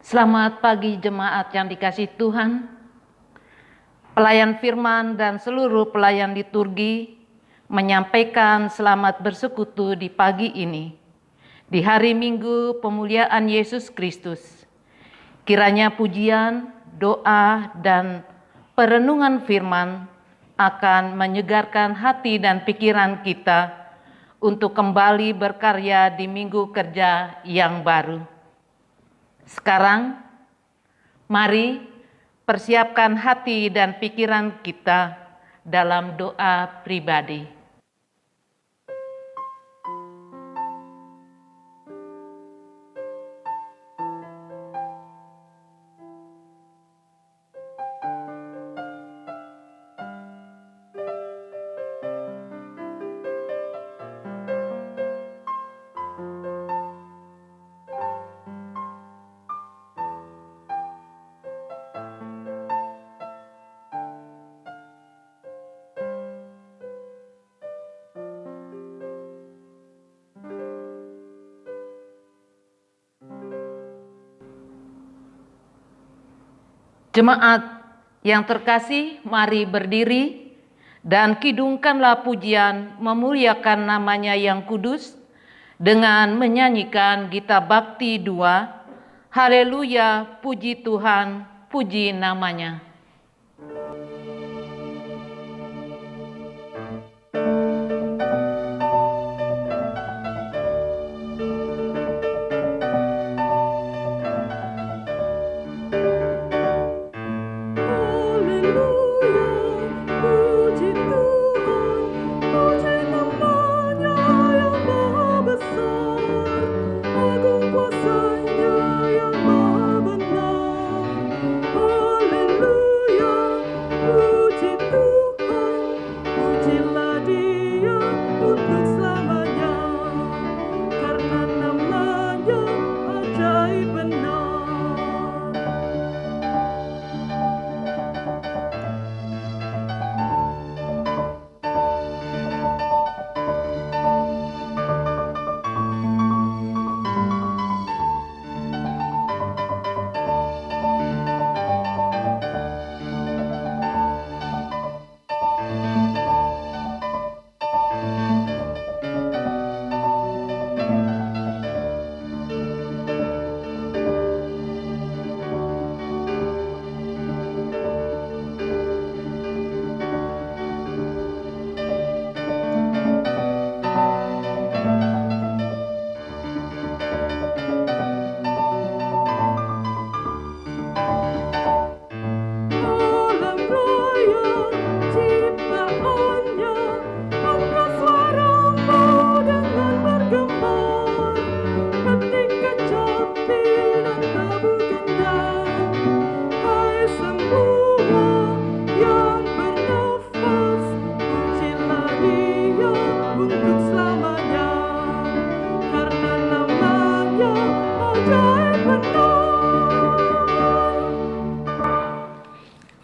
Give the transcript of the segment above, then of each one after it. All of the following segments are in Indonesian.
Selamat pagi jemaat yang dikasihi Tuhan, pelayan firman dan seluruh pelayan liturgi menyampaikan selamat bersekutu di pagi ini, di hari Minggu pemuliaan Yesus Kristus. Kiranya pujian, doa, dan perenungan firman akan menyegarkan hati dan pikiran kita untuk kembali berkarya di minggu kerja yang baru. Sekarang, mari persiapkan hati dan pikiran kita dalam doa pribadi. Jemaat yang terkasih, mari berdiri dan kidungkanlah pujian memuliakan namanya yang kudus dengan menyanyikan Gita Bakti 2, Haleluya, puji Tuhan, puji namanya.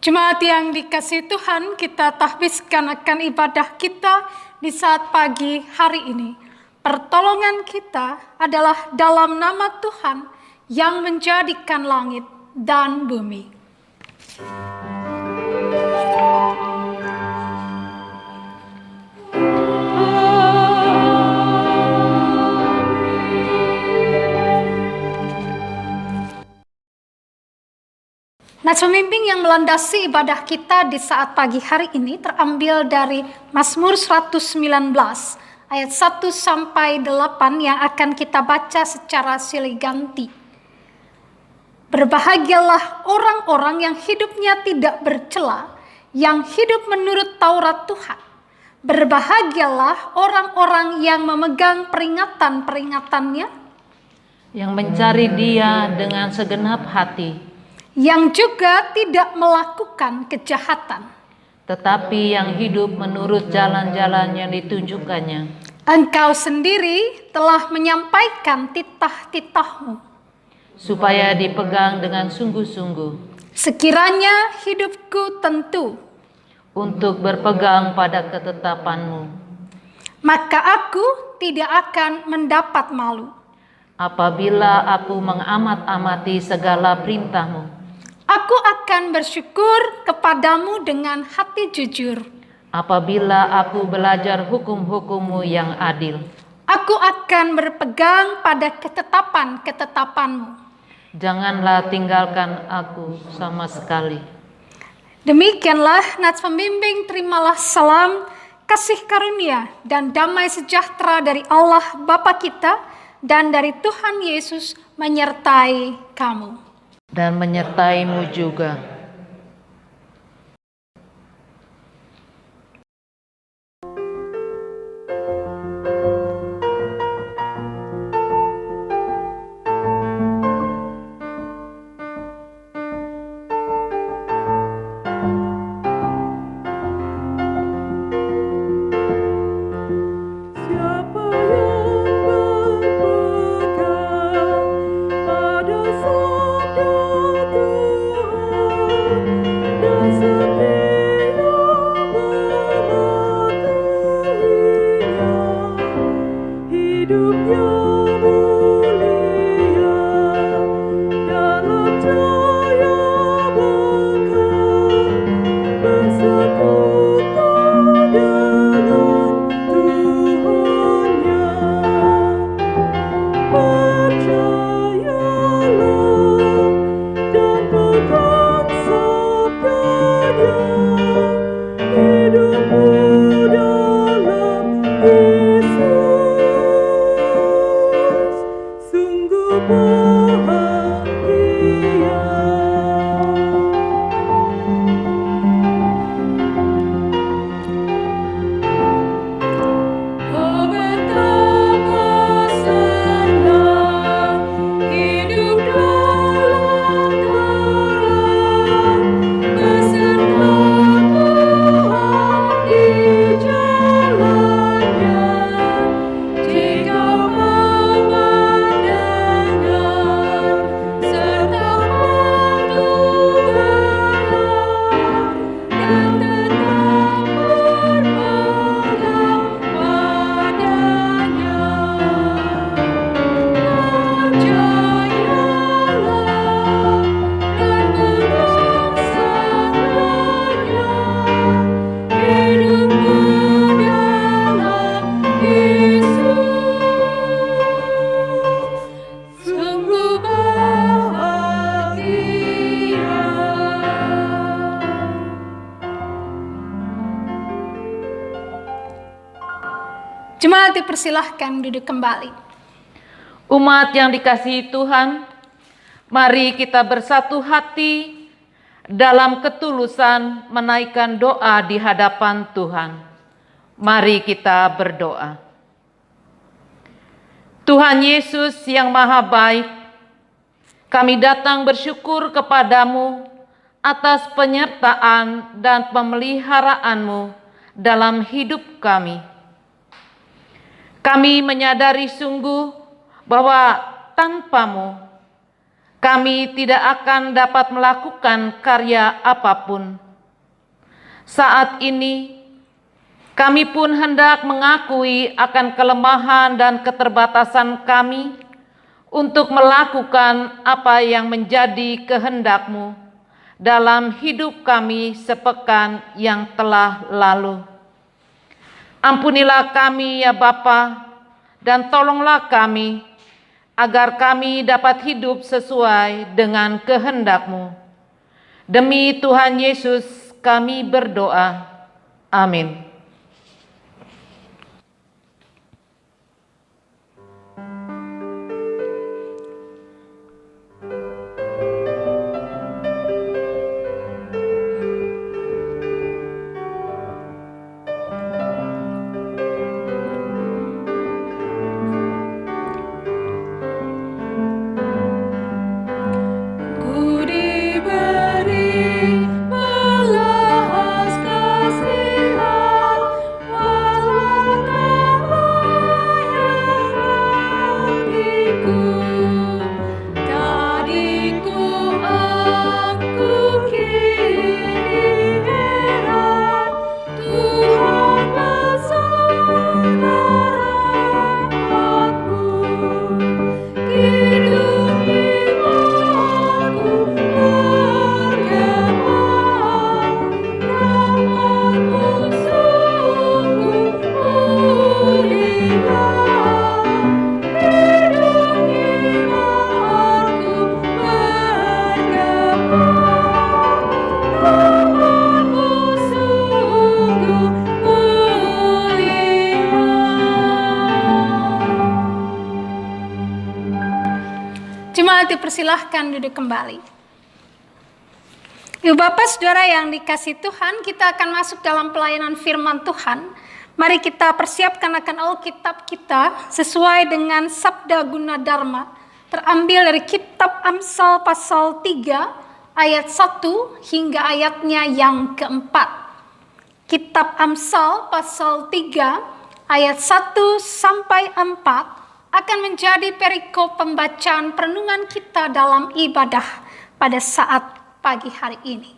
Jemaat yang dikasihi Tuhan, kita tahbiskan akan ibadah kita di saat pagi hari ini. Pertolongan kita adalah dalam nama Tuhan yang menjadikan langit dan bumi. Nats pembimbing yang melandasi ibadah kita di saat pagi hari ini terambil dari Mazmur 119 ayat 1 sampai 8 yang akan kita baca secara silih ganti. Berbahagialah orang-orang yang hidupnya tidak bercela, yang hidup menurut Taurat Tuhan. Berbahagialah orang-orang yang memegang peringatan-peringatannya, yang mencari Dia dengan segenap hati, yang juga tidak melakukan kejahatan, tetapi yang hidup menurut jalan-jalan yang ditunjukkannya. Engkau sendiri telah menyampaikan titah-titahmu, supaya dipegang dengan sungguh-sungguh. Sekiranya hidupku tentu untuk berpegang pada ketetapanmu, maka aku tidak akan mendapat malu. Apabila aku mengamat-amati segala perintah-Mu, Aku akan bersyukur kepadamu dengan hati jujur. apabila aku belajar hukum-hukum-Mu yang adil, Aku akan berpegang pada ketetapan-ketetapan-Mu. janganlah tinggalkan aku sama sekali. Demikianlah nats pembimbing, terimalah salam, kasih karunia, dan damai sejahtera dari Allah Bapa kita dan dari Tuhan Yesus menyertai kamu. Dan menyertai-Mu juga. Siapa yang berpegang pada sabda Tuhan dan setia mematuhinya, hidupnya mulia dalam jaya bekal, bersekutu dengan Tuhannya. Percayalah dan pegang sabdanya, hidupmu dalam Yesus sungguh bahagia. Oh betapa senang hidup dalam terang beserta Tuhan di jalannya. Jika pemandangan serta waktu berlalu dan tetap berpegang padanya. Percayalah dan pegang sabdanya, hidupmu dalam Yesus sungguh bahagia. Jemaat dipersilahkan duduk kembali. Umat yang dikasihi Tuhan, mari kita bersatu hati dalam ketulusan menaikkan doa di hadapan Tuhan. Mari kita berdoa. Tuhan Yesus yang Maha Baik, kami datang bersyukur kepadamu atas penyertaan dan pemeliharaanmu dalam hidup kami. Kami menyadari sungguh bahwa tanpamu kami tidak akan dapat melakukan karya apapun. Saat ini kami pun hendak mengakui akan kelemahan dan keterbatasan kami untuk melakukan apa yang menjadi kehendak-Mu dalam hidup kami sepekan yang telah lalu. Ampunilah kami ya Bapa, dan tolonglah kami agar kami dapat hidup sesuai dengan kehendak-Mu. Demi Tuhan Yesus kami berdoa. Amin. Ku diberi belas kasihan Jemaat dipersilahkan duduk kembali. Ibu Bapak Saudara yang dikasihi Tuhan, kita akan masuk dalam pelayanan firman Tuhan. Mari kita persiapkan akan Alkitab kita sesuai dengan Sabda Guna Dharma, terambil dari kitab Amsal pasal 3 ayat 1 hingga ayatnya yang keempat. Kitab Amsal pasal 3 ayat 1 sampai 4 akan menjadi perikop pembacaan perenungan kita dalam ibadah pada saat pagi hari ini.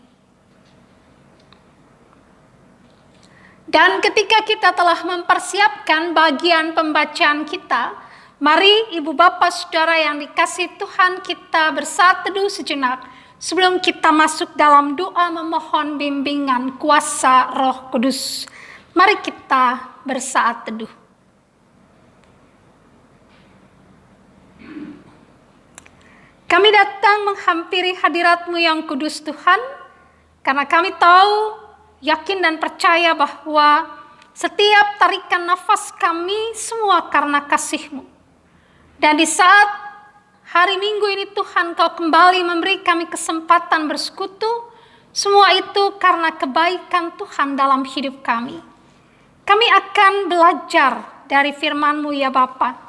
Dan ketika kita telah mempersiapkan bagian pembacaan kita, mari Ibu Bapak Saudara yang dikasihi Tuhan, kita bersaat teduh sejenak sebelum kita masuk dalam doa memohon bimbingan kuasa Roh Kudus. Mari kita bersaat teduh. Kami datang menghampiri hadirat-Mu yang kudus Tuhan, karena kami tahu, yakin dan percaya bahwa setiap tarikan nafas kami semua karena kasih-Mu. Dan di saat hari Minggu ini Tuhan, Kau kembali memberi kami kesempatan bersekutu, semua itu karena kebaikan Tuhan dalam hidup kami. Kami akan belajar dari firman-Mu ya Bapa.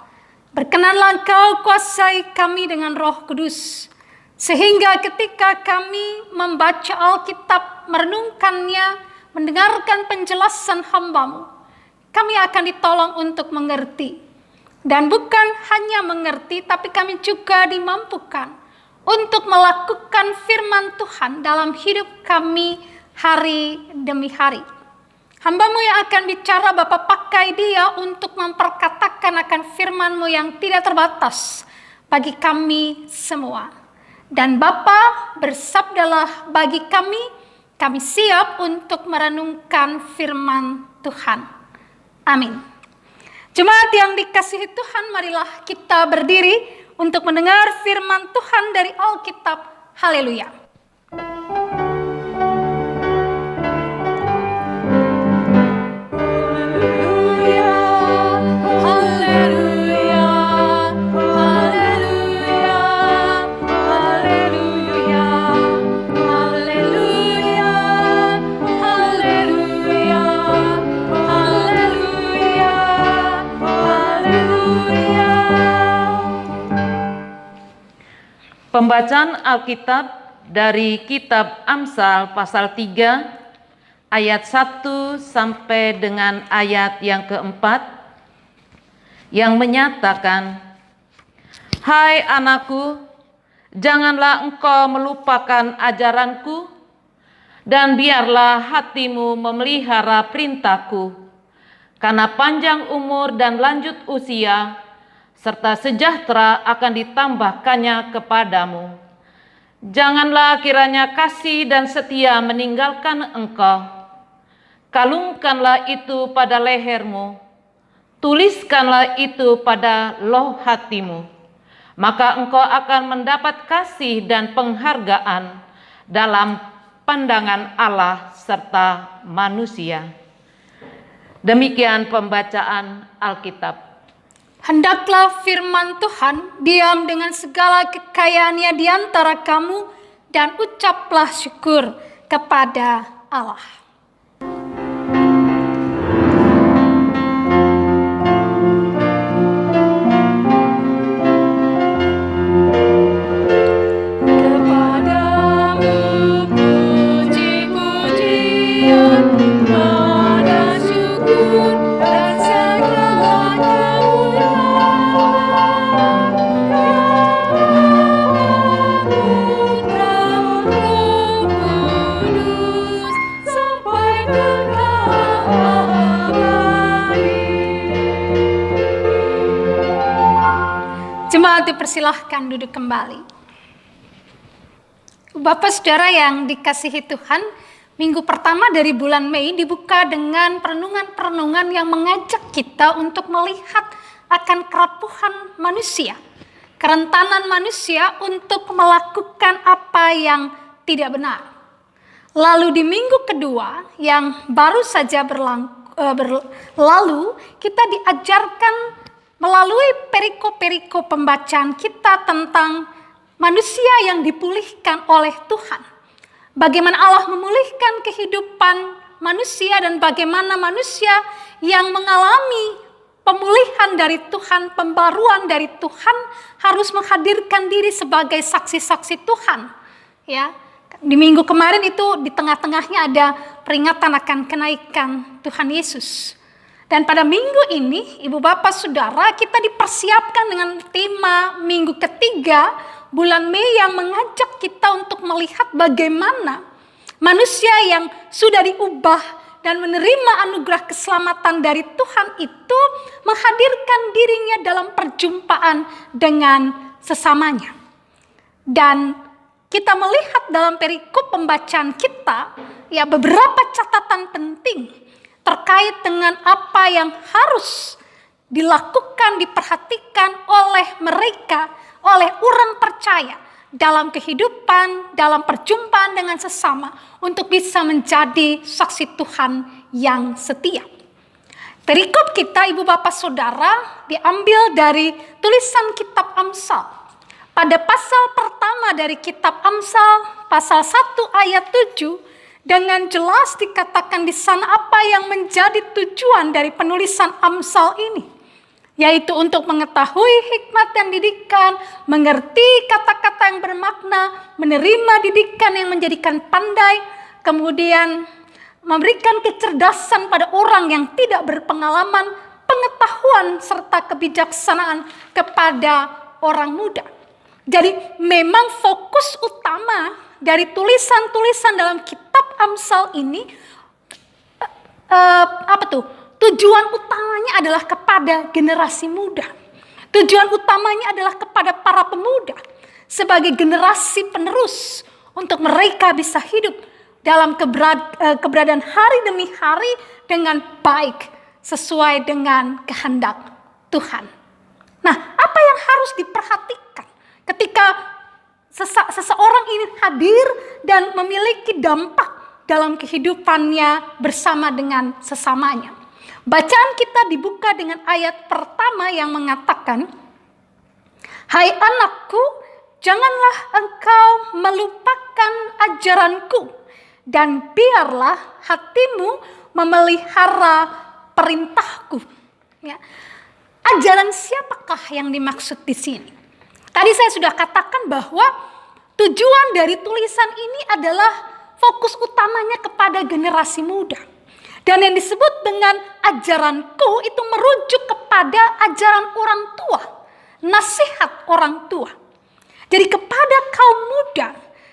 Berkenanlah Engkau kuasai kami dengan Roh Kudus, sehingga ketika kami membaca Alkitab, merenungkannya, mendengarkan penjelasan hamba-Mu, kami akan ditolong untuk mengerti. Dan bukan hanya mengerti, tapi kami juga dimampukan untuk melakukan firman Tuhan dalam hidup kami hari demi hari. Hamba-Mu yang akan bicara, Bapa, pakai dia untuk memperkatakan akan firman-Mu yang tidak terbatas bagi kami semua. Dan Bapa, bersabdalah bagi kami siap untuk merenungkan firman Tuhan. Amin. Jemaat yang dikasihi Tuhan, marilah kita berdiri untuk mendengar firman Tuhan dari Alkitab. Haleluya. Pembacaan Alkitab dari kitab Amsal pasal 3 ayat 1 sampai dengan ayat yang keempat yang menyatakan, "Hai anakku, janganlah engkau melupakan ajaranku dan biarlah hatimu memelihara perintahku, karena panjang umur dan lanjut usia serta sejahtera akan ditambahkannya kepadamu. Janganlah kiranya kasih dan setia meninggalkan engkau. Kalungkanlah itu pada lehermu, tuliskanlah itu pada loh hatimu, maka engkau akan mendapat kasih dan penghargaan dalam pandangan Allah serta manusia." Demikian pembacaan Alkitab. Hendaklah firman Tuhan diam dengan segala kekayaannya di antara kamu, dan ucaplah syukur kepada Allah. Jemaat dipersilahkan duduk kembali. Bapak Saudara yang dikasihi Tuhan, minggu pertama dari bulan Mei dibuka dengan perenungan-perenungan yang mengajak kita untuk melihat akan kerapuhan manusia, kerentanan manusia untuk melakukan apa yang tidak benar. Lalu di minggu kedua yang baru saja berlalu, kita diajarkan melalui perikop-perikop pembacaan kita tentang manusia yang dipulihkan oleh Tuhan. Bagaimana Allah memulihkan kehidupan manusia dan bagaimana manusia yang mengalami pemulihan dari Tuhan, pembaruan dari Tuhan harus menghadirkan diri sebagai saksi-saksi Tuhan. Ya, di minggu kemarin itu di tengah-tengahnya ada peringatan akan kenaikan Tuhan Yesus. Dan pada minggu ini, Ibu Bapak Saudara, kita dipersiapkan dengan tema minggu ketiga bulan Mei yang mengajak kita untuk melihat bagaimana manusia yang sudah diubah dan menerima anugerah keselamatan dari Tuhan itu menghadirkan dirinya dalam perjumpaan dengan sesamanya. Dan kita melihat dalam perikop pembacaan kita, ya, beberapa catatan penting terkait dengan apa yang harus dilakukan, diperhatikan oleh mereka, oleh orang percaya dalam kehidupan, dalam perjumpaan dengan sesama untuk bisa menjadi saksi Tuhan yang setia. Perikop kita, Ibu Bapak Saudara, diambil dari tulisan kitab Amsal. Pada pasal pertama dari kitab Amsal, pasal 1 ayat 7, dengan jelas dikatakan di sana apa yang menjadi tujuan dari penulisan Amsal ini, yaitu untuk mengetahui hikmat dan didikan, mengerti kata-kata yang bermakna, menerima didikan yang menjadikan pandai, kemudian memberikan kecerdasan pada orang yang tidak berpengalaman, pengetahuan serta kebijaksanaan kepada orang muda. Jadi memang fokus utama dari tulisan-tulisan dalam kitab Amsal ini tujuan utamanya adalah kepada generasi muda. Tujuan utamanya adalah kepada para pemuda sebagai generasi penerus untuk mereka bisa hidup dalam keberadaan hari demi hari dengan baik sesuai dengan kehendak Tuhan. Nah, apa yang harus diperhatikan ketika seseorang ini hadir dan memiliki dampak dalam kehidupannya bersama dengan sesamanya? Bacaan kita dibuka dengan ayat pertama yang mengatakan, "Hai anakku, janganlah engkau melupakan ajaranku, dan biarlah hatimu memelihara perintahku." Ya. Ajaran siapakah yang dimaksud di sini? Tadi saya sudah katakan bahwa tujuan dari tulisan ini adalah fokus utamanya kepada generasi muda. Dan yang disebut dengan ajaranku itu merujuk kepada ajaran orang tua, nasihat orang tua. Jadi kepada kaum muda,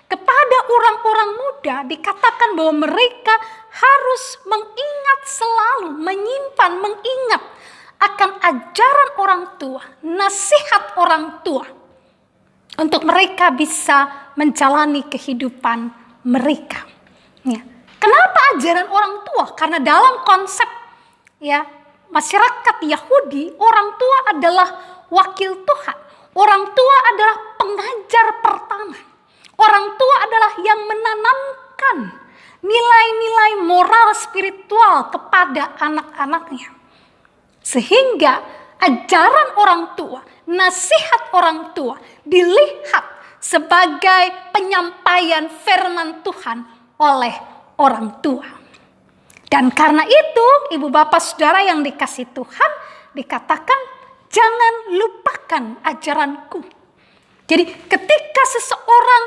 kepada orang-orang muda dikatakan bahwa mereka harus mengingat selalu, menyimpan, mengingat akan ajaran orang tua, nasihat orang tua, untuk mereka bisa menjalani kehidupan mereka. Ya. Kenapa ajaran orang tua? Karena dalam konsep masyarakat Yahudi, orang tua adalah wakil Tuhan. Orang tua adalah pengajar pertama. Orang tua adalah yang menanamkan nilai-nilai moral spiritual kepada anak-anaknya. Sehingga ajaran orang tua, nasihat orang tua dilihat sebagai penyampaian firman Tuhan oleh orang tua. Dan karena itu, Ibu Bapak Saudara yang dikasihi Tuhan, dikatakan jangan lupakan ajaranku. Jadi ketika seseorang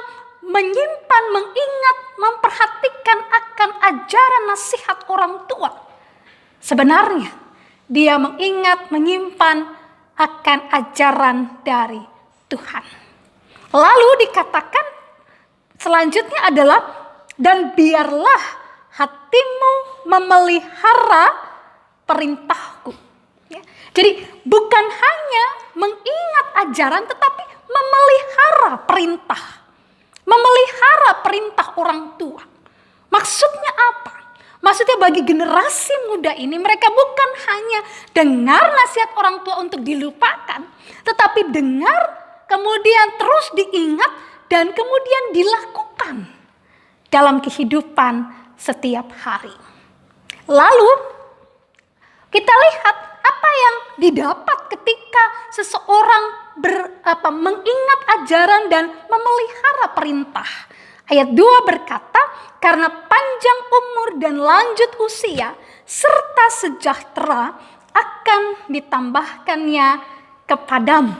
menyimpan, mengingat, memperhatikan akan ajaran nasihat orang tua, sebenarnya dia mengingat, menyimpan akan ajaran dari Tuhan. Lalu dikatakan selanjutnya adalah, dan biarlah hatimu memelihara perintahku. Ya. Jadi bukan hanya mengingat ajaran, tetapi memelihara perintah. Memelihara perintah orang tua. Maksudnya apa? Maksudnya bagi generasi muda ini, mereka bukan hanya dengar nasihat orang tua untuk dilupakan, tetapi dengar, kemudian terus diingat, dan kemudian dilakukan dalam kehidupan setiap hari. Lalu kita lihat apa yang didapat ketika seseorang mengingat ajaran dan memelihara perintah. Ayat 2 berkata, karena panjang umur dan lanjut usia serta sejahtera akan ditambahkannya kepadamu.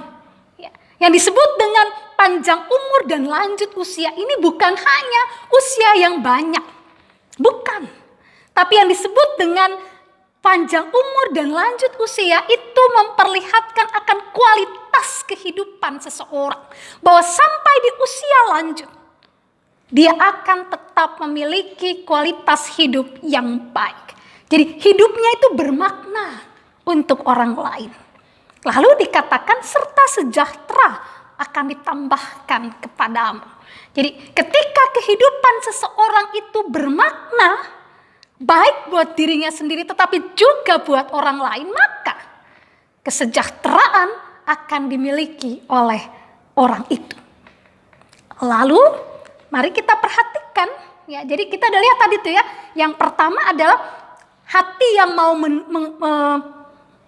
Ya, yang disebut dengan panjang umur dan lanjut usia ini bukan hanya usia yang banyak. Bukan. Tapi yang disebut dengan panjang umur dan lanjut usia itu memperlihatkan akan kualitas kehidupan seseorang. Bahwa sampai di usia lanjut, dia akan tetap memiliki kualitas hidup yang baik. Jadi hidupnya itu bermakna untuk orang lain. Lalu dikatakan serta sejahtera akan ditambahkan kepadamu. Jadi ketika kehidupan seseorang itu bermakna, baik buat dirinya sendiri tetapi juga buat orang lain, maka kesejahteraan akan dimiliki oleh orang itu. Lalu mari kita perhatikan, ya. Jadi kita udah lihat tadi tuh ya. Yang pertama adalah hati yang mau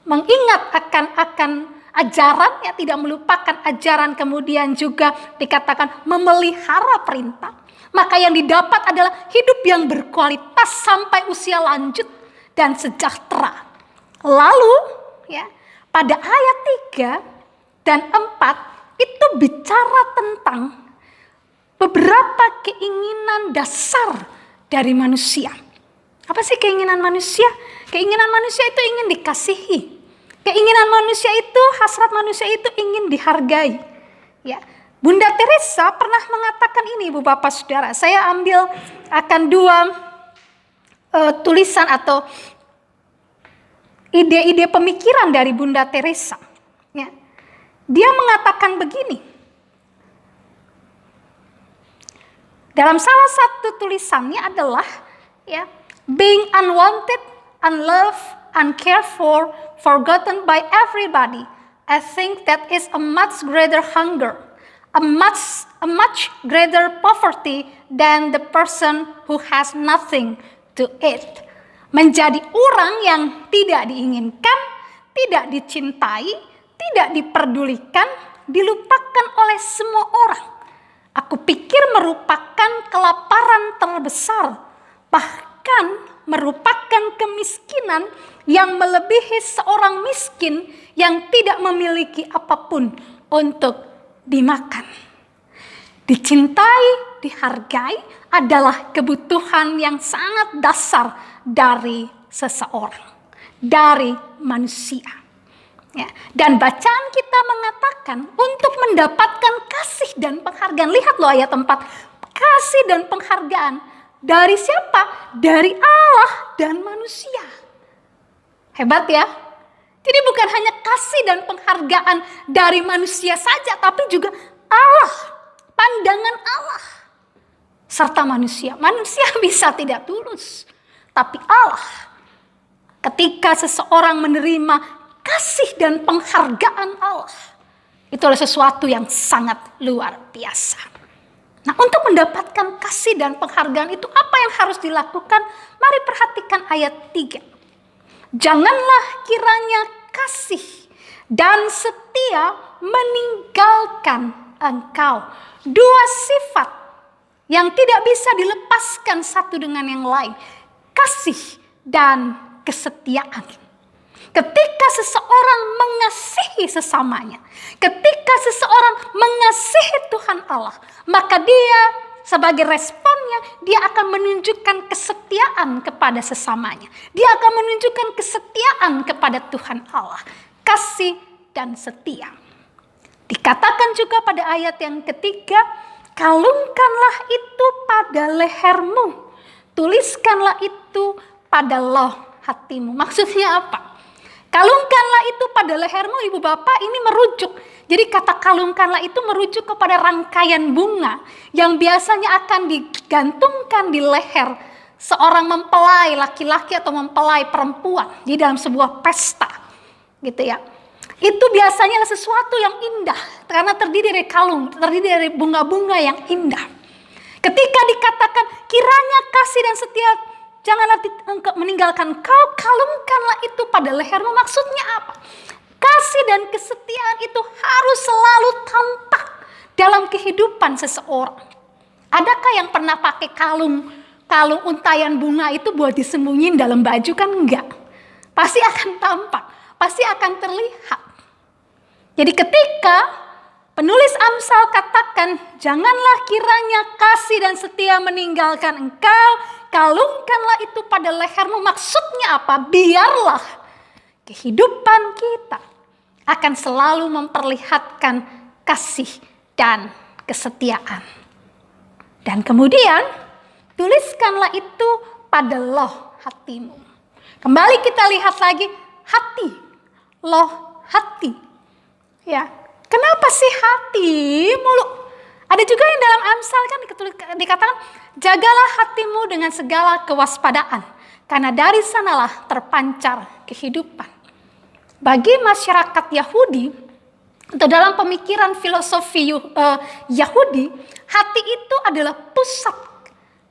mengingat akan ajaran, ya, tidak melupakan ajaran, kemudian juga dikatakan memelihara perintah. Maka yang didapat adalah hidup yang berkualitas sampai usia lanjut dan sejahtera. Lalu ya, pada ayat 3 dan 4 itu bicara tentang beberapa keinginan dasar dari manusia. Apa sih keinginan manusia? Keinginan manusia itu ingin dikasihi. Keinginan manusia itu, hasrat manusia itu ingin dihargai. Ya, Bunda Teresa pernah mengatakan ini, Ibu Bapak Saudara. Saya ambil akan 2 tulisan atau ide-ide pemikiran dari Bunda Teresa. Ya. Dia mengatakan begini. Dalam salah satu tulisannya adalah, ya, being unwanted, unloved, uncared for, forgotten by everybody. I think that is a much greater hunger, a much greater poverty than the person who has nothing to eat. Menjadi orang yang tidak diinginkan, tidak dicintai, tidak diperdulikan, dilupakan oleh semua orang. Aku pikir merupakan kelaparan terbesar, bahkan merupakan kemiskinan yang melebihi seorang miskin yang tidak memiliki apapun untuk dimakan. Dicintai, dihargai adalah kebutuhan yang sangat dasar dari seseorang, dari manusia. Ya, dan bacaan kita mengatakan untuk mendapatkan kasih dan penghargaan. Lihat loh ayat 4. Kasih dan penghargaan dari siapa? Dari Allah dan manusia. Hebat ya. Jadi bukan hanya kasih dan penghargaan dari manusia saja, tapi juga Allah, pandangan Allah serta manusia. Manusia bisa tidak tulus, tapi Allah, ketika seseorang menerima kasih dan penghargaan Allah, itu adalah sesuatu yang sangat luar biasa. Nah, untuk mendapatkan kasih dan penghargaan itu apa yang harus dilakukan? Mari perhatikan ayat 3. Janganlah kiranya kasih dan setia meninggalkan engkau. 2 sifat yang tidak bisa dilepaskan satu dengan yang lain. Kasih dan kesetiaan. Ketika seseorang mengasihi sesamanya, ketika seseorang mengasihi Tuhan Allah, maka dia sebagai responnya, dia akan menunjukkan kesetiaan kepada sesamanya. Dia akan menunjukkan kesetiaan kepada Tuhan Allah. Kasih dan setia. Dikatakan juga pada ayat yang ketiga, kalungkanlah itu pada lehermu, tuliskanlah itu pada loh hatimu. Maksudnya apa? Kalungkanlah itu pada lehermu, Ibu Bapak, ini merujuk. Jadi kata kalungkanlah itu merujuk kepada rangkaian bunga yang biasanya akan digantungkan di leher seorang mempelai laki-laki atau mempelai perempuan di dalam sebuah pesta, gitu ya. Itu biasanya adalah sesuatu yang indah karena terdiri dari kalung, terdiri dari bunga-bunga yang indah. Ketika dikatakan kiranya kasih dan setia janganlah meninggalkan kau, kalungkanlah itu pada lehermu. Maksudnya apa? Kasih dan itu harus selalu tampak dalam kehidupan seseorang. Adakah yang pernah pakai kalung untayan bunga itu buat disembunyiin dalam baju? Kan enggak. Pasti akan tampak, pasti akan terlihat. Jadi ketika penulis Amsal katakan, janganlah kiranya kasih dan setia meninggalkan engkau, kalungkanlah itu pada lehermu. Maksudnya apa? Biarlah kehidupan kita akan selalu memperlihatkan kasih dan kesetiaan. Dan kemudian tuliskanlah itu pada loh hatimu. Kembali kita lihat lagi hati, loh hati. Ya, kenapa sih hati mulu? Ada juga yang dalam Amsal kan dikatakan, jagalah hatimu dengan segala kewaspadaan, karena dari sanalah terpancar kehidupan. Bagi masyarakat Yahudi, atau dalam pemikiran filosofi Yahudi, hati itu adalah pusat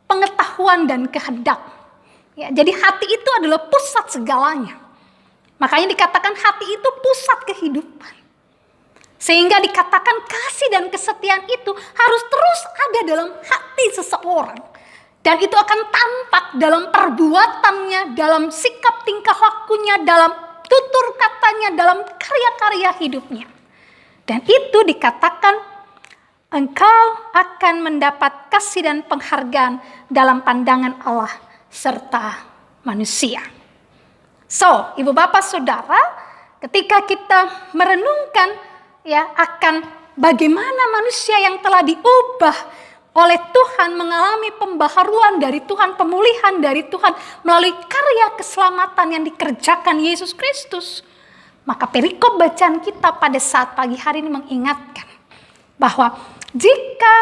pengetahuan dan kehendak. Ya, jadi hati itu adalah pusat segalanya. Makanya dikatakan hati itu pusat kehidupan. Sehingga dikatakan kasih dan kesetiaan itu harus terus ada dalam hati seseorang. Dan itu akan tampak dalam perbuatannya, dalam sikap tingkah lakunya, dalam tutur katanya, dalam karya-karya hidupnya. Dan itu dikatakan engkau akan mendapat kasih dan penghargaan dalam pandangan Allah serta manusia. So, Ibu Bapak Saudara, ketika kita merenungkan ya akan bagaimana manusia yang telah diubah oleh Tuhan, mengalami pembaharuan dari Tuhan, pemulihan dari Tuhan melalui karya keselamatan yang dikerjakan Yesus Kristus, maka perikop bacaan kita pada saat pagi hari ini mengingatkan bahwa jika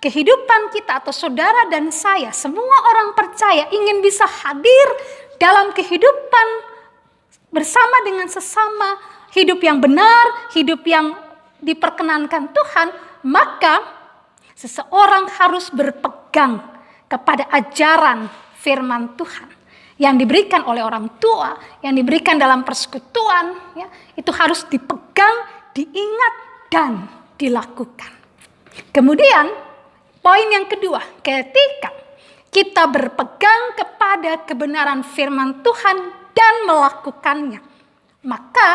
kehidupan kita atau saudara dan saya, semua orang percaya ingin bisa hadir dalam kehidupan bersama dengan sesama, hidup yang benar, hidup yang diperkenankan Tuhan, maka seseorang harus berpegang kepada ajaran firman Tuhan yang diberikan oleh orang tua, yang diberikan dalam persekutuan, ya, itu harus dipegang, diingat, dan dilakukan. Kemudian, poin yang kedua, ketika kita berpegang kepada kebenaran firman Tuhan dan melakukannya, maka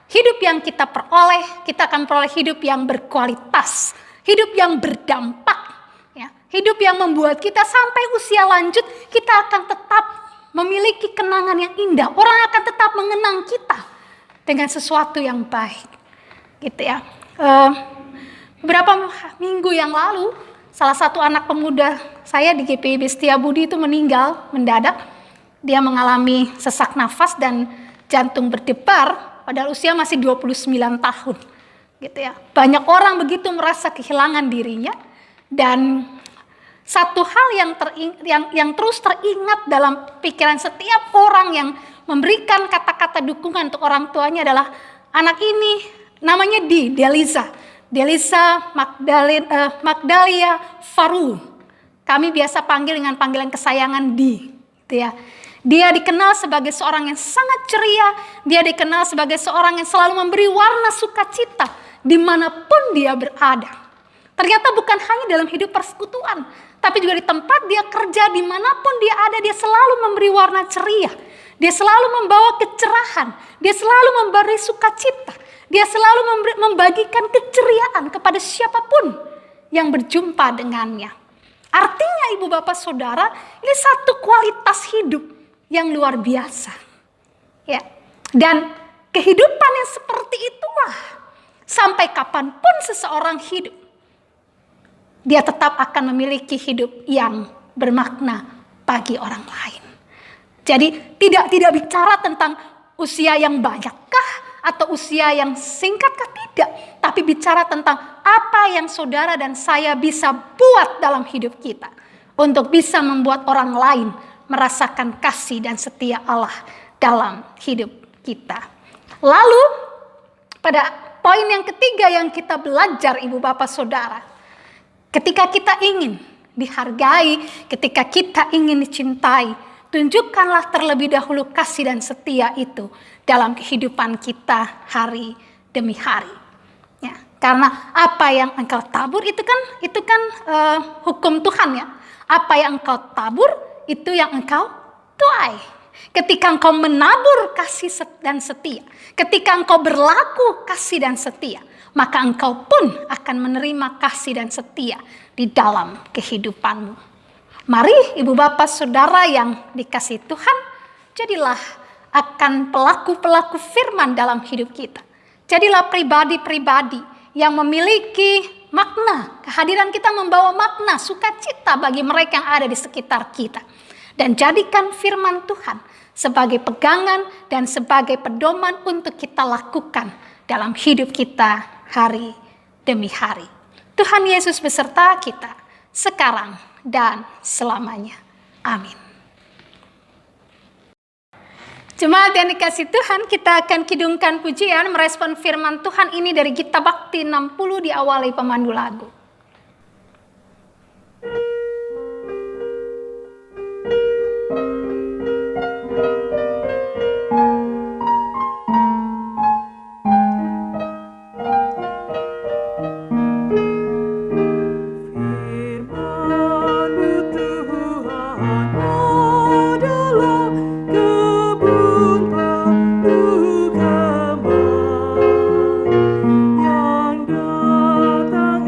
hidup yang kita peroleh, kita akan peroleh hidup yang berkualitas, hidup yang berdampak, ya, hidup yang membuat kita sampai usia lanjut, kita akan tetap memiliki kenangan yang indah. Orang akan tetap mengenang kita dengan sesuatu yang baik, gitu ya. Beberapa minggu yang lalu, salah satu anak pemuda saya di GPIB Setiabudi itu meninggal mendadak. Dia mengalami sesak nafas dan jantung berdebar, padahal usia masih 29 tahun, gitu ya. Banyak orang begitu merasa kehilangan dirinya, dan satu hal yang terus teringat dalam pikiran setiap orang yang memberikan kata-kata dukungan untuk orang tuanya adalah anak ini namanya Deliza Magdalia Faru. Kami biasa panggil dengan panggilan kesayangan Di, gitu ya. Dia dikenal sebagai seorang yang sangat ceria, dia dikenal sebagai seorang yang selalu memberi warna sukacita dimanapun dia berada. Ternyata bukan hanya dalam hidup persekutuan, tapi juga di tempat dia kerja, dimanapun dia ada, dia selalu memberi warna ceria. Dia selalu membawa kecerahan, dia selalu memberi sukacita, dia selalu membagikan keceriaan kepada siapapun yang berjumpa dengannya. Artinya Ibu Bapak Saudara, ini satu kualitas hidup yang luar biasa. Ya. Dan kehidupan yang seperti itulah, sampai kapanpun seseorang hidup, dia tetap akan memiliki hidup yang bermakna bagi orang lain. Jadi tidak bicara tentang usia yang banyakkah atau usia yang singkatkah, tidak. Tapi bicara tentang apa yang saudara dan saya bisa buat dalam hidup kita untuk bisa membuat orang lain merasakan kasih dan setia Allah dalam hidup kita. Lalu pada poin yang ketiga yang kita belajar Ibu Bapak Saudara, ketika kita ingin dihargai, ketika kita ingin dicintai, tunjukkanlah terlebih dahulu kasih dan setia itu dalam kehidupan kita hari demi hari. Ya, karena apa yang engkau tabur itu kan hukum Tuhan ya. Apa yang engkau tabur itu yang engkau tuai. Ketika engkau menabur kasih dan setia, ketika engkau berlaku kasih dan setia, maka engkau pun akan menerima kasih dan setia di dalam kehidupanmu. Mari ibu bapak saudara yang dikasihi Tuhan, jadilah akan pelaku-pelaku firman dalam hidup kita. Jadilah pribadi-pribadi yang memiliki makna. Kehadiran kita membawa makna, sukacita bagi mereka yang ada di sekitar kita. Dan jadikan firman Tuhan sebagai pegangan dan sebagai pedoman untuk kita lakukan dalam hidup kita hari demi hari. Tuhan Yesus beserta kita sekarang dan selamanya. Amin. Jemaat yang dikasih Tuhan, kita akan kidungkan pujian merespon firman Tuhan ini dari Gita Bakti 60 diawali pemandu lagu. Yang datang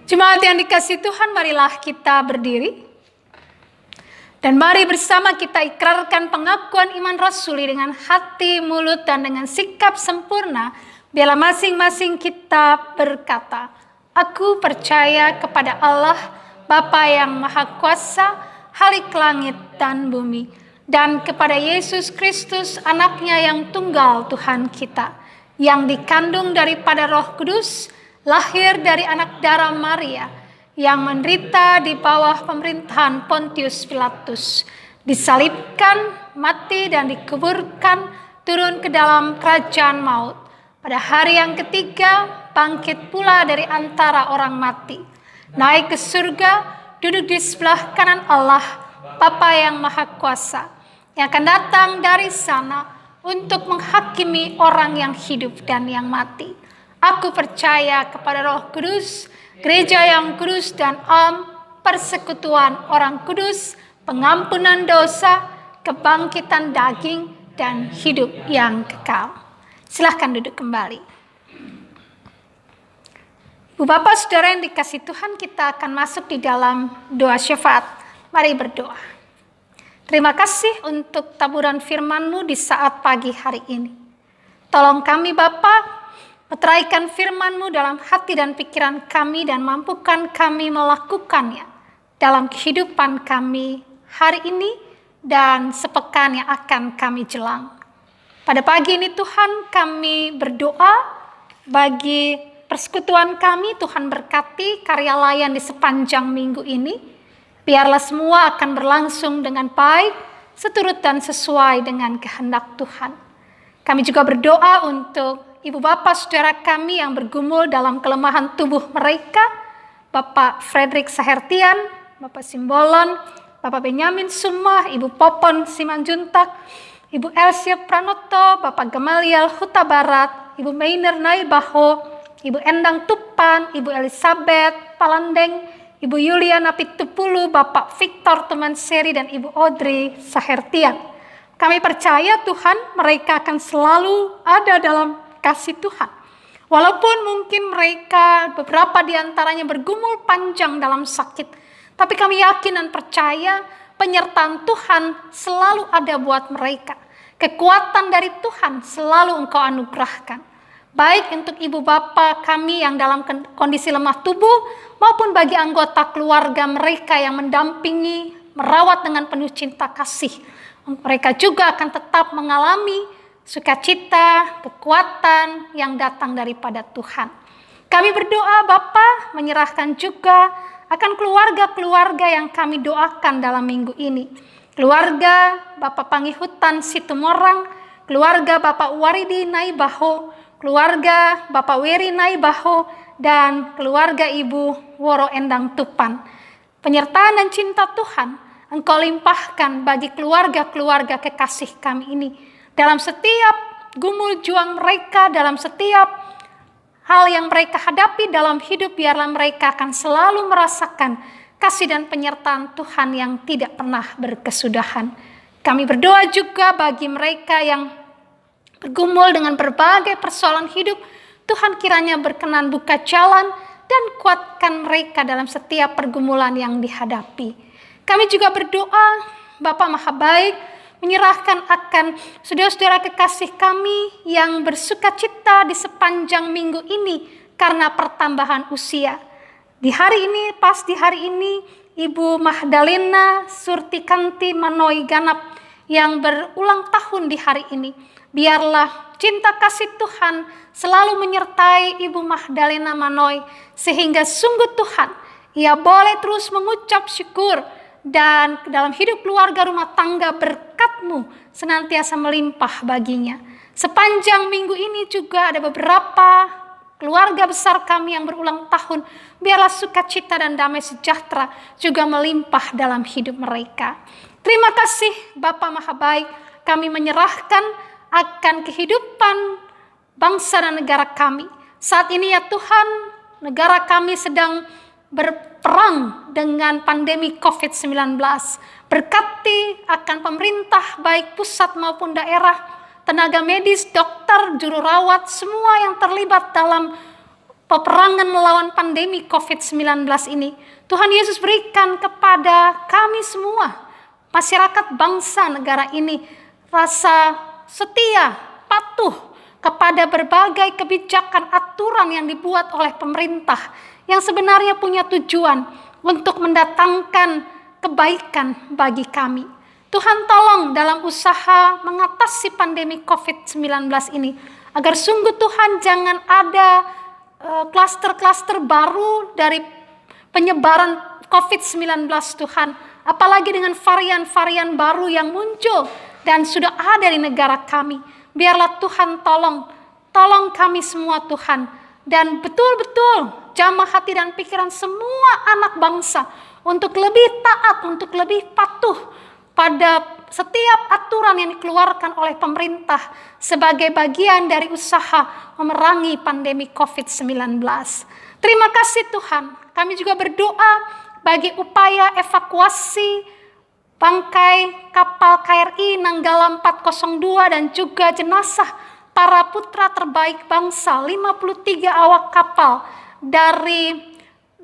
Jemaat yang dikasihi Tuhan, marilah kita berdiri. Dan mari bersama kita ikrarkan pengakuan iman rasuli dengan hati, mulut, dan dengan sikap sempurna. Biarlah masing-masing kita berkata, aku percaya kepada Allah, Bapa yang Maha Kuasa, Khalik langit dan bumi, dan kepada Yesus Kristus, anaknya yang tunggal Tuhan kita, yang dikandung daripada Roh Kudus, lahir dari anak darah Maria, yang menderita di bawah pemerintahan Pontius Pilatus, disalibkan, mati dan dikuburkan, turun ke dalam kerajaan maut. Pada hari yang ketiga, bangkit pula dari antara orang mati, naik ke surga, duduk di sebelah kanan Allah, Bapa yang Maha Kuasa, yang akan datang dari sana untuk menghakimi orang yang hidup dan yang mati. Aku percaya kepada Roh Kudus, gereja yang kudus dan persekutuan orang kudus, pengampunan dosa, kebangkitan daging, dan hidup yang kekal. Silahkan duduk kembali. Ibu Bapak Saudara yang dikasihi Tuhan, kita akan masuk di dalam doa syafaat. Mari berdoa. Terima kasih untuk taburan firman-Mu di saat pagi hari ini. Tolong kami Bapa, meteraikan firman-Mu dalam hati dan pikiran kami dan mampukan kami melakukannya dalam kehidupan kami hari ini dan sepekan yang akan kami jelang. Pada pagi ini Tuhan, kami berdoa bagi persekutuan kami. Tuhan berkati karya layan di sepanjang minggu ini. Biarlah semua akan berlangsung dengan baik, seturut dan sesuai dengan kehendak Tuhan. Kami juga berdoa untuk Ibu Bapak Saudara kami yang bergumul dalam kelemahan tubuh mereka, Bapak Frederick Sahertian, Bapak Simbolon, Bapak Benyamin Sumah, Ibu Popon Simanjuntak, Ibu Elsia Pranoto, Bapak Gamaliel Huta Barat, Ibu Mainer Naibaho, Ibu Endang Tupan, Ibu Elizabeth Palandeng, Ibu Yuliana Pitupulu, Bapak Victor Tumanseri, dan Ibu Audrey Sahertian. Kami percaya Tuhan, mereka akan selalu ada dalam kasih Tuhan. Walaupun mungkin mereka beberapa di antaranya bergumul panjang dalam sakit, tapi kami yakin dan percaya penyertaan Tuhan selalu ada buat mereka. Kekuatan dari Tuhan selalu Engkau anugerahkan. Baik untuk ibu bapa kami yang dalam kondisi lemah tubuh, maupun bagi anggota keluarga mereka yang mendampingi, merawat dengan penuh cinta kasih. Mereka juga akan tetap mengalami sukacita, kekuatan yang datang daripada Tuhan. Kami berdoa Bapa, menyerahkan juga akan keluarga-keluarga yang kami doakan dalam minggu ini. Keluarga Bapak Pangihutan Situmorang, keluarga Bapak Waridi Naibaho, keluarga Bapak Weri Naibaho, dan keluarga Ibu Woro Endang Tupan. Penyertaan dan cinta Tuhan Engkau limpahkan bagi keluarga-keluarga kekasih kami ini. Dalam setiap gumul juang mereka, dalam setiap hal yang mereka hadapi dalam hidup, biarlah mereka akan selalu merasakan kasih dan penyertaan Tuhan yang tidak pernah berkesudahan. Kami berdoa juga bagi mereka yang bergumul dengan berbagai persoalan hidup. Tuhan kiranya berkenan buka jalan dan kuatkan mereka dalam setiap pergumulan yang dihadapi. Kami juga berdoa, Bapa Maha Baik, menyerahkan akan saudara-saudara kekasih kami yang bersukacita di sepanjang minggu ini karena pertambahan usia. Di hari ini, pas di hari ini, Ibu Magdalena Surtikanti Manoi Ganap yang berulang tahun di hari ini. Biarlah cinta kasih Tuhan selalu menyertai Ibu Magdalena Manoi, sehingga sungguh Tuhan, ia boleh terus mengucap syukur, dan dalam hidup keluarga rumah tangga berkat-Mu senantiasa melimpah baginya. Sepanjang minggu ini juga ada beberapa keluarga besar kami yang berulang tahun. Biarlah sukacita dan damai sejahtera juga melimpah dalam hidup mereka. Terima kasih Bapa Maha Baik, kami menyerahkan akan kehidupan bangsa dan negara kami. Saat ini ya Tuhan, negara kami sedang berperang dengan pandemi COVID-19. Berkati akan pemerintah baik pusat maupun daerah, tenaga medis, dokter, juru rawat, semua yang terlibat dalam peperangan melawan pandemi COVID-19 ini, Tuhan Yesus berikan kepada kami semua, masyarakat bangsa negara ini, rasa setia, patuh kepada berbagai kebijakan aturan yang dibuat oleh pemerintah yang sebenarnya punya tujuan untuk mendatangkan kebaikan bagi kami. Tuhan tolong dalam usaha mengatasi pandemi COVID-19 ini, agar sungguh Tuhan jangan ada klaster-klaster baru dari penyebaran COVID-19 Tuhan, apalagi dengan varian-varian baru yang muncul dan sudah ada di negara kami. Biarlah Tuhan tolong kami semua Tuhan, dan betul-betul jamah hati dan pikiran semua anak bangsa untuk lebih taat, untuk lebih patuh pada setiap aturan yang dikeluarkan oleh pemerintah sebagai bagian dari usaha memerangi pandemi COVID-19. Terima kasih Tuhan. Kami juga berdoa bagi upaya evakuasi bangkai kapal KRI Nanggala 402 dan juga jenazah para putra terbaik bangsa, 53 awak kapal dari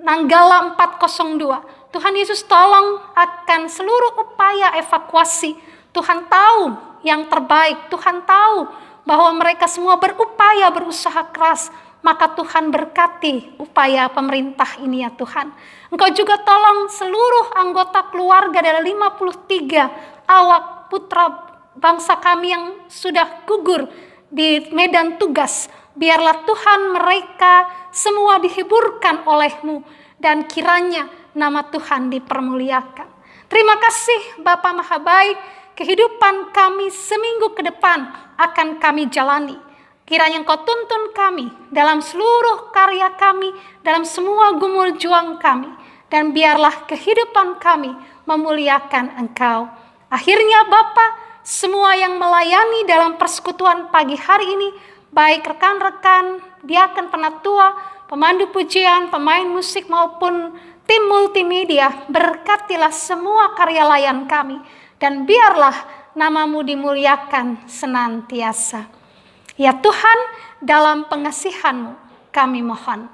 Nanggala 402. Tuhan Yesus tolong akan seluruh upaya evakuasi. Tuhan tahu yang terbaik, Tuhan tahu bahwa mereka semua berupaya, berusaha keras. Maka Tuhan berkati upaya pemerintah ini ya Tuhan. Engkau juga tolong seluruh anggota keluarga dari 53 awak putra bangsa kami yang sudah gugur di medan tugas. Biarlah Tuhan mereka semua dihiburkan oleh-Mu dan kiranya nama Tuhan dipermuliakan. Terima kasih Bapa Maha Baik, kehidupan kami seminggu ke depan akan kami jalani. Kiranya Engkau tuntun kami dalam seluruh karya kami, dalam semua gumul juang kami. Dan biarlah kehidupan kami memuliakan Engkau. Akhirnya Bapa, semua yang melayani dalam persekutuan pagi hari ini, baik rekan-rekan, diaken penatua, pemandu pujian, pemain musik maupun tim multimedia, berkatilah semua karya layan kami. Dan biarlah nama-Mu dimuliakan senantiasa. Ya Tuhan, dalam pengasihan-Mu kami mohon.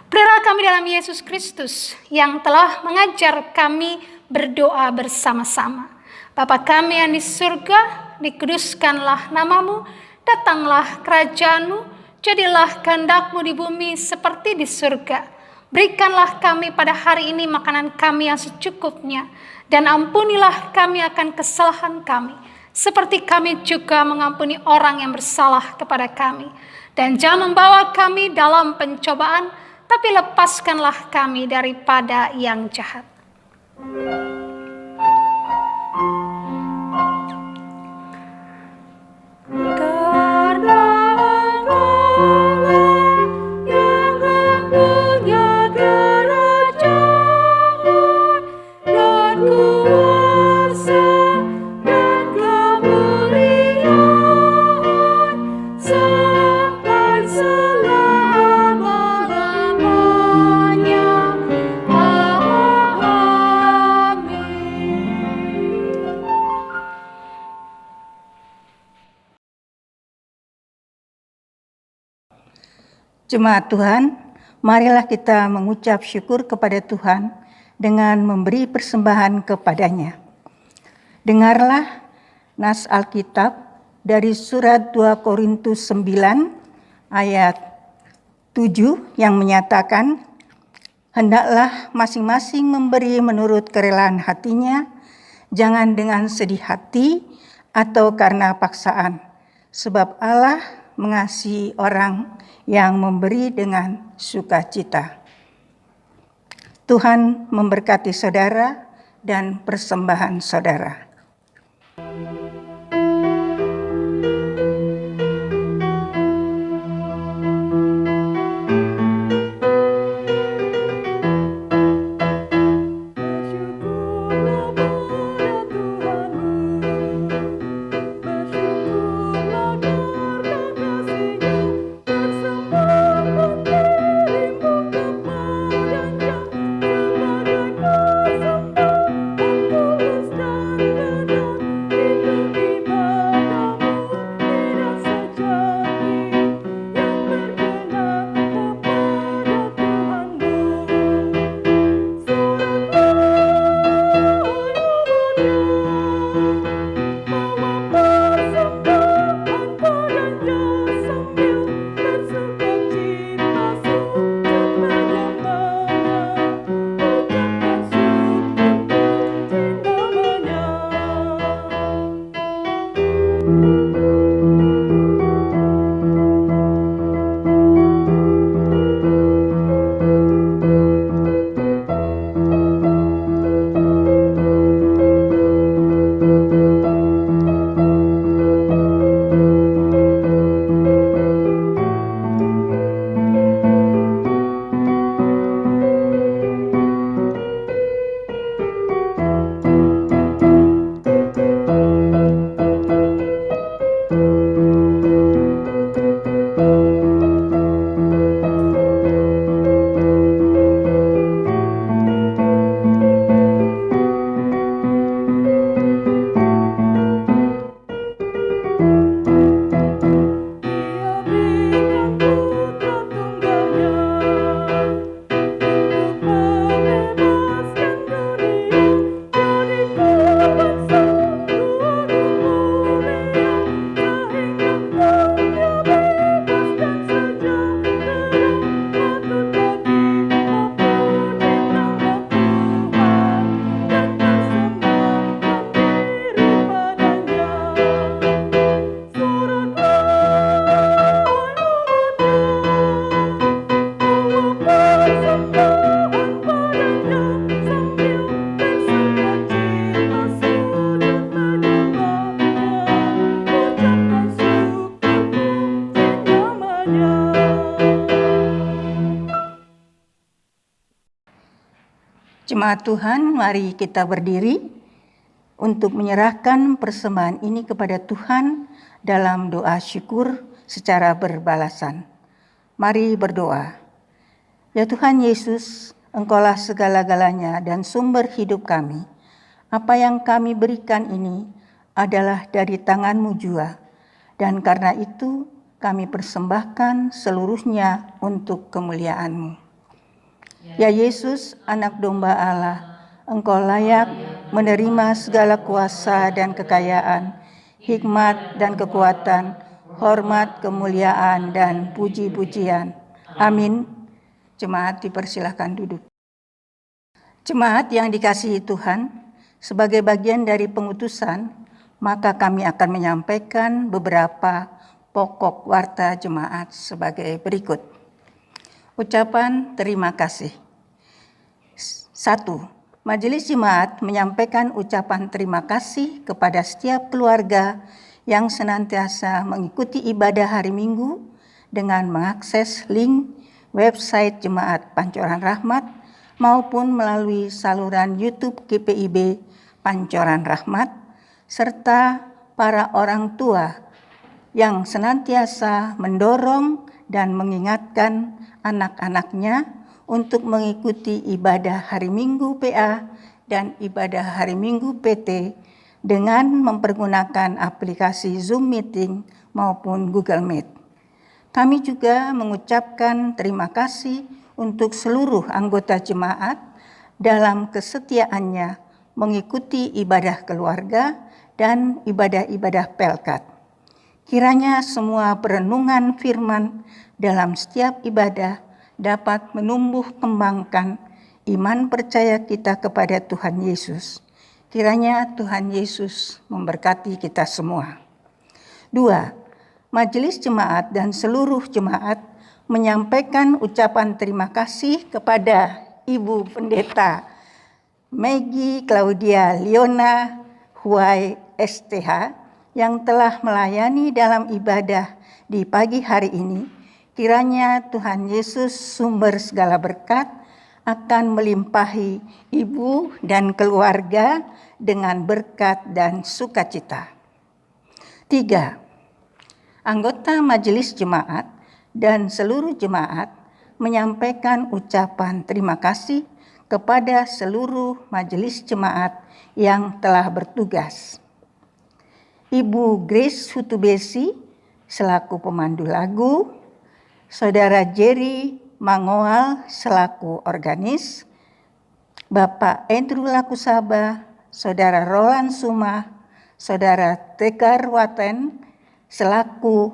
Pelihara kami dalam Yesus Kristus yang telah mengajar kami berdoa bersama-sama. Bapa kami yang di surga, dikuduskanlah nama-Mu, datanglah kerajaan-Mu, jadilah kehendak-Mu di bumi seperti di surga. Berikanlah kami pada hari ini makanan kami yang secukupnya, dan ampunilah kami akan kesalahan kami, seperti kami juga mengampuni orang yang bersalah kepada kami. Dan jangan membawa kami dalam pencobaan, tapi lepaskanlah kami daripada yang jahat. Karena Engkaulah yang mempunyai kerajaan dan kuasa dan kemuliaan sampai selama-lamanya. Amin. Jemaat Tuhan, marilah kita mengucap syukur kepada Tuhan dengan memberi persembahan kepadanya. Dengarlah nas Alkitab dari surat 2 Korintus 9 ayat 7 yang menyatakan, hendaklah masing-masing memberi menurut kerelaan hatinya, jangan dengan sedih hati atau karena paksaan, sebab Allah mengasihi orang yang memberi dengan sukacita. Tuhan memberkati saudara dan persembahan saudara. Bersyukurlah pada Tuhanmu, Jemaat Tuhan, mari kita berdiri untuk menyerahkan persembahan ini kepada Tuhan dalam doa syukur secara berbalasan. Mari berdoa. Ya Tuhan Yesus, Engkaulah segala-galanya dan sumber hidup kami. Apa yang kami berikan ini adalah dari tangan-Mu jua, dan karena itu kami persembahkan seluruhnya untuk kemuliaan-Mu. Ya Yesus, anak domba Allah, Engkau layak menerima segala kuasa dan kekayaan, hikmat dan kekuatan, hormat, kemuliaan, dan puji-pujian. Amin. Jemaat dipersilahkan duduk. Jemaat yang dikasihi Tuhan, sebagai bagian dari pengutusan, maka kami akan menyampaikan beberapa pokok warta jemaat sebagai berikut. Ucapan terima kasih. 1. Majelis Jemaat menyampaikan ucapan terima kasih kepada setiap keluarga yang senantiasa mengikuti ibadah hari Minggu dengan mengakses link website Jemaat Pancoran Rahmat maupun melalui saluran YouTube GPIB Pancoran Rahmat, serta para orang tua yang senantiasa mendorong dan mengingatkan anak-anaknya untuk mengikuti ibadah hari Minggu PA dan ibadah hari Minggu PT dengan mempergunakan aplikasi Zoom Meeting maupun Google Meet. Kami juga mengucapkan terima kasih untuk seluruh anggota jemaat dalam kesetiaannya mengikuti ibadah keluarga dan ibadah-ibadah Pelkat. Kiranya semua perenungan firman dalam setiap ibadah dapat menumbuh kembangkan iman percaya kita kepada Tuhan Yesus. Kiranya Tuhan Yesus memberkati kita semua. 2. Majelis Jemaat dan seluruh jemaat menyampaikan ucapan terima kasih kepada Ibu Pendeta Maggie Claudia Liona Huai STH yang telah melayani dalam ibadah di pagi hari ini. Kiranya Tuhan Yesus sumber segala berkat akan melimpahi ibu dan keluarga dengan berkat dan sukacita. 3. Anggota Majelis Jemaat dan seluruh jemaat menyampaikan ucapan terima kasih kepada seluruh majelis jemaat yang telah bertugas. Ibu Grace Hutubesi selaku pemandu lagu, Saudara Jerry Mangoal selaku organis, Bapak Andrew Lakusaba, Saudara Roland Suma, Saudara Tegar Waten selaku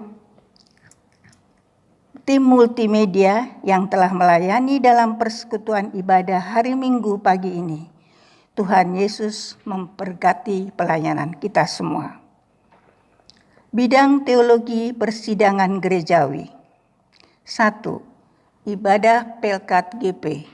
tim multimedia yang telah melayani dalam persekutuan ibadah hari Minggu pagi ini. Tuhan Yesus memberkati pelayanan kita semua. Bidang teologi persidangan gerejawi. 1. Ibadah Pelkat GP.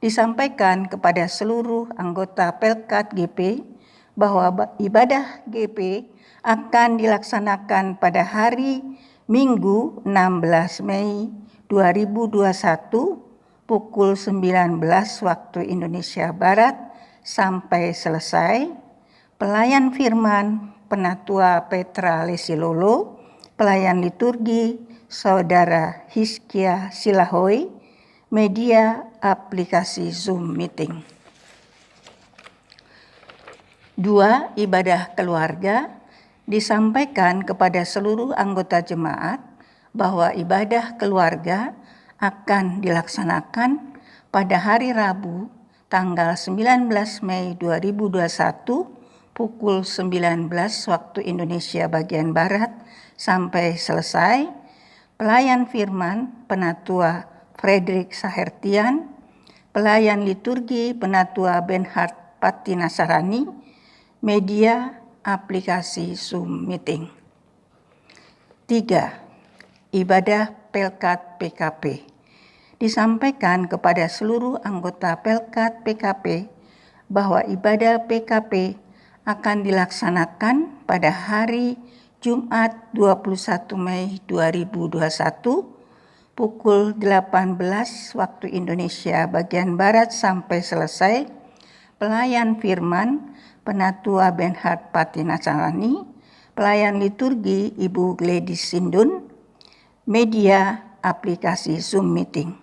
Disampaikan kepada seluruh anggota Pelkat GP bahwa ibadah GP akan dilaksanakan pada hari Minggu 16 Mei 2021 pukul 19 waktu Indonesia Barat sampai selesai. Pelayan firman Penatua Petra Lesilolo, pelayan liturgi Saudara Hizkia Silahoy, media aplikasi Zoom Meeting. 2. Ibadah keluarga. Disampaikan kepada seluruh anggota jemaat bahwa ibadah keluarga akan dilaksanakan pada hari Rabu tanggal 19 Mei 2021 pukul 19 waktu Indonesia bagian Barat sampai selesai. Pelayan firman Penatua Frederick Sahertian, pelayan liturgi Penatua Benhard Pati Nasarani, media aplikasi Zoom Meeting. 3. Ibadah Pelkat PKP. Disampaikan kepada seluruh anggota Pelkat PKP bahwa ibadah PKP akan dilaksanakan pada hari Jumat 21 Mei 2021 pukul 18 waktu Indonesia bagian Barat sampai selesai. Pelayan firman Penatua Benhard Patinasalani, pelayan liturgi Ibu Gladys Sindun, media aplikasi Zoom Meeting.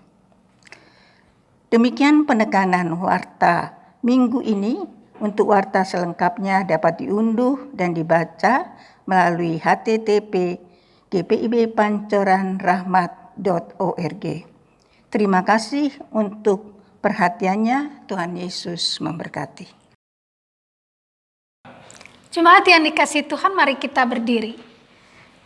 Demikian penekanan warta minggu ini. Untuk warta selengkapnya dapat diunduh dan dibaca melalui http gpibpancoranrahmat.org. Terima kasih untuk perhatiannya. Tuhan Yesus memberkati. Jemaat yang dikasihi Tuhan, mari kita berdiri.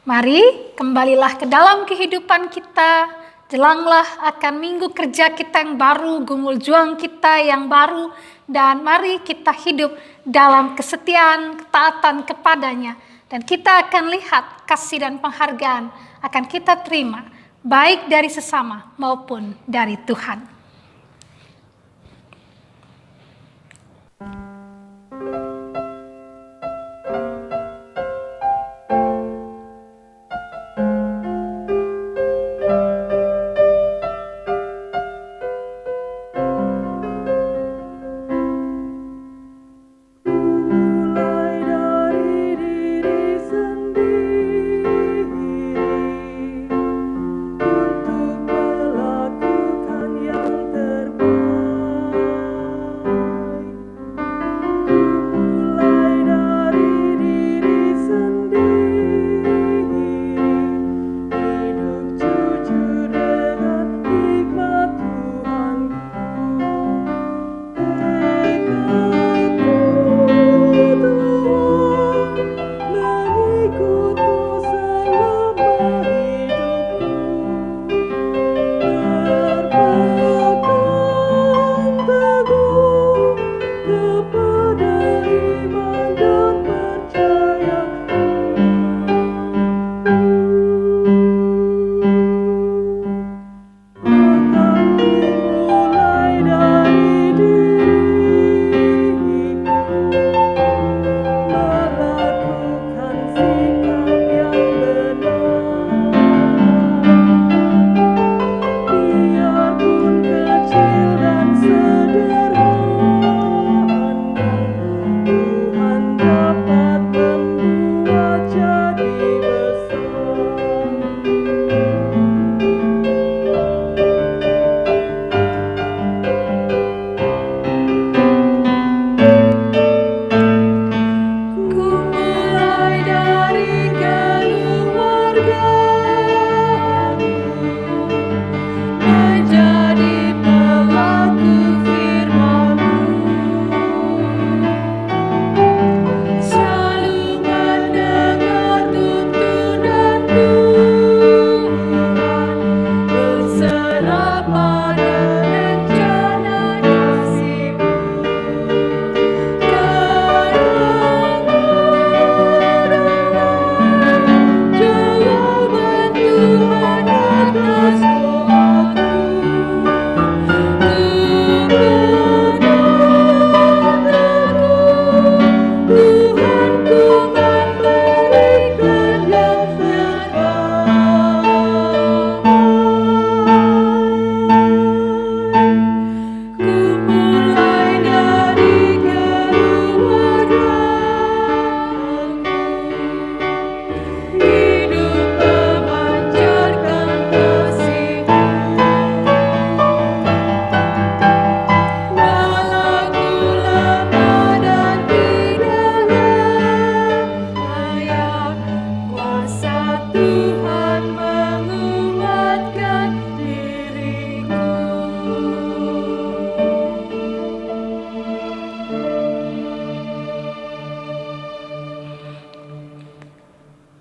Mari kembalilah ke dalam kehidupan kita. Jelanglah akan minggu kerja kita yang baru, gumul juang kita yang baru, dan mari kita hidup dalam kesetiaan, ketaatan kepadanya. Dan kita akan lihat kasih dan penghargaan akan kita terima, baik dari sesama maupun dari Tuhan.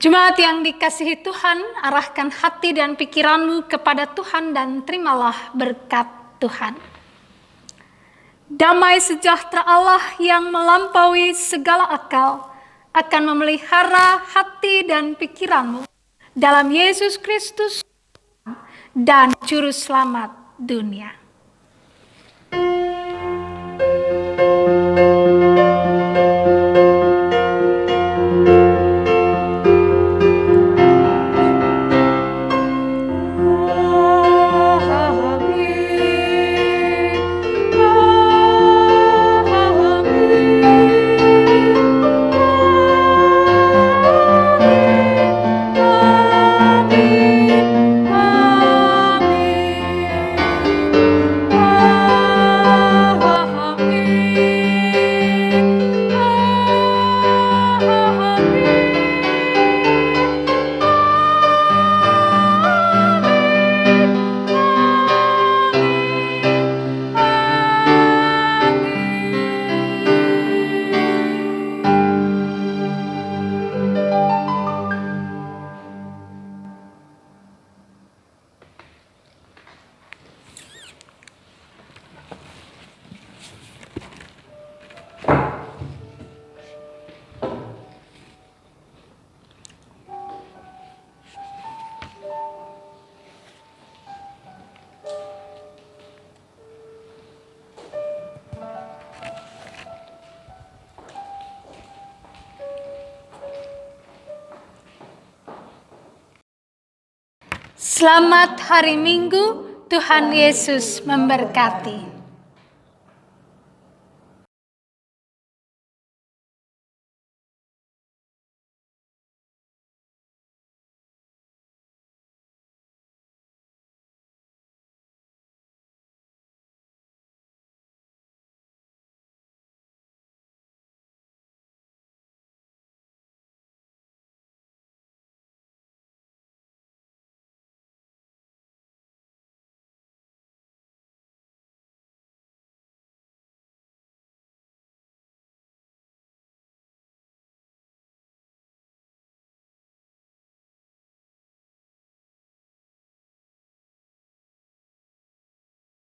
Jemaat yang dikasihi Tuhan, arahkan hati dan pikiranmu kepada Tuhan dan terimalah berkat Tuhan. Damai sejahtera Allah yang melampaui segala akal akan memelihara hati dan pikiranmu dalam Yesus Kristus dan Juru Selamat dunia. Selamat hari Minggu, Tuhan Yesus memberkati.